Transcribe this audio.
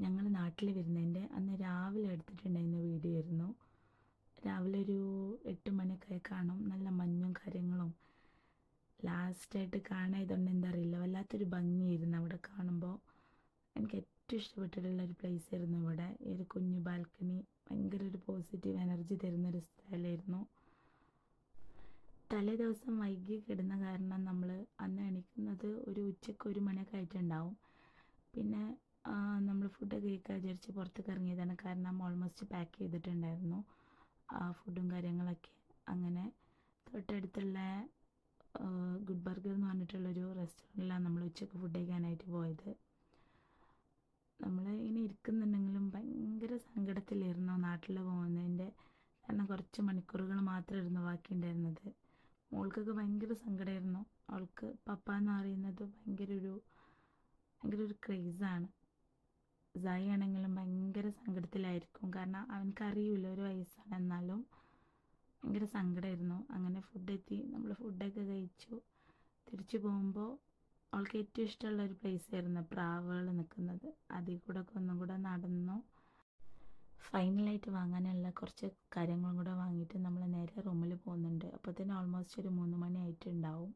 ഞങ്ങൾ നാട്ടിൽ വരുന്നതിൻ്റെ അന്ന് രാവിലെ എടുത്തിട്ടുണ്ടായിരുന്ന വീഡിയോ ആയിരുന്നു. രാവിലെ ഒരു 8 മണിയൊക്കെ കാണും. നല്ല മഞ്ഞും കാര്യങ്ങളും ലാസ്റ്റായിട്ട് കാണാൻ ഇതുകൊണ്ട് എന്താ അറിയില്ല, വല്ലാത്തൊരു ഭംഗിയായിരുന്നു അവിടെ കാണുമ്പോൾ. എനിക്ക് ഏറ്റവും ഇഷ്ടപ്പെട്ടിട്ടുള്ളൊരു പ്ലേസ് ആയിരുന്നു ഇവിടെ. ഈ ഒരു കുഞ്ഞു ബാൽക്കണി ഭയങ്കര ഒരു പോസിറ്റീവ് എനർജി തരുന്നൊരു സ്ഥലമായിരുന്നു. തലേ ദിവസം വൈകി കിടന്ന കാരണം നമ്മൾ അന്ന് എണീക്കുന്നത് ഒരു ഉച്ചയ്ക്ക് 1 മണിയൊക്കെ ആയിട്ടുണ്ടാവും. പിന്നെ നമ്മൾ ഫുഡൊക്കെ കഴിക്കാൻ വിചാരിച്ച് പുറത്തേക്ക് ഇറങ്ങിയതാണ്. കാരണം ഓൾമോസ്റ്റ് പാക്ക് ചെയ്തിട്ടുണ്ടായിരുന്നു ഫുഡും കാര്യങ്ങളൊക്കെ. അങ്ങനെ തൊട്ടടുത്തുള്ള ഗുഡ് ബർഗർ എന്ന് പറഞ്ഞിട്ടുള്ളൊരു റെസ്റ്റോറൻറ്റിലാണ് നമ്മൾ ഉച്ചയ്ക്ക് ഫുഡ് കഴിക്കാനായിട്ട് പോയത്. നമ്മൾ ഇങ്ങനെ ഇരിക്കുന്നുണ്ടെങ്കിലും ഭയങ്കര സങ്കടത്തിലായിരുന്നു നാട്ടിൽ പോകുന്നതിൻ്റെ. കാരണം കുറച്ച് മണിക്കൂറുകൾ മാത്രമായിരുന്നു ബാക്കിയുണ്ടായിരുന്നത്. മോൾക്കൊക്കെ ഭയങ്കര സങ്കടമായിരുന്നു. അവൾക്ക് പപ്പ എന്ന് പറയുന്നത് ഭയങ്കര ഒരു ക്രേസാണ്. സായി ആണെങ്കിലും ഭയങ്കര സങ്കടത്തിലായിരിക്കും. കാരണം അവനക്കറിയില്ല, ഒരു വയസ്സാണ്, എന്നാലും ഭയങ്കര സങ്കടമായിരുന്നു. അങ്ങനെ ഫുഡ് എത്തി, നമ്മൾ ഫുഡൊക്കെ കഴിച്ചു. തിരിച്ചു പോകുമ്പോൾ അവൾക്ക് ഏറ്റവും ഇഷ്ടമുള്ള ഒരു പ്ലേസ് ആയിരുന്നു പ്രാവുകൾ നിൽക്കുന്നത്. അതിൽ കൂടെ ഒക്കെ ഒന്നും കൂടെ നടന്നു. ഫൈനലായിട്ട് വാങ്ങാനുള്ള കുറച്ച് കാര്യങ്ങളും കൂടെ വാങ്ങിയിട്ട് നമ്മൾ നേരെ റൂമിൽ പോകുന്നുണ്ട്. അപ്പോൾ തന്നെ ഓൾമോസ്റ്റ് ഒരു 3 മണി ആയിട്ടുണ്ടാവും.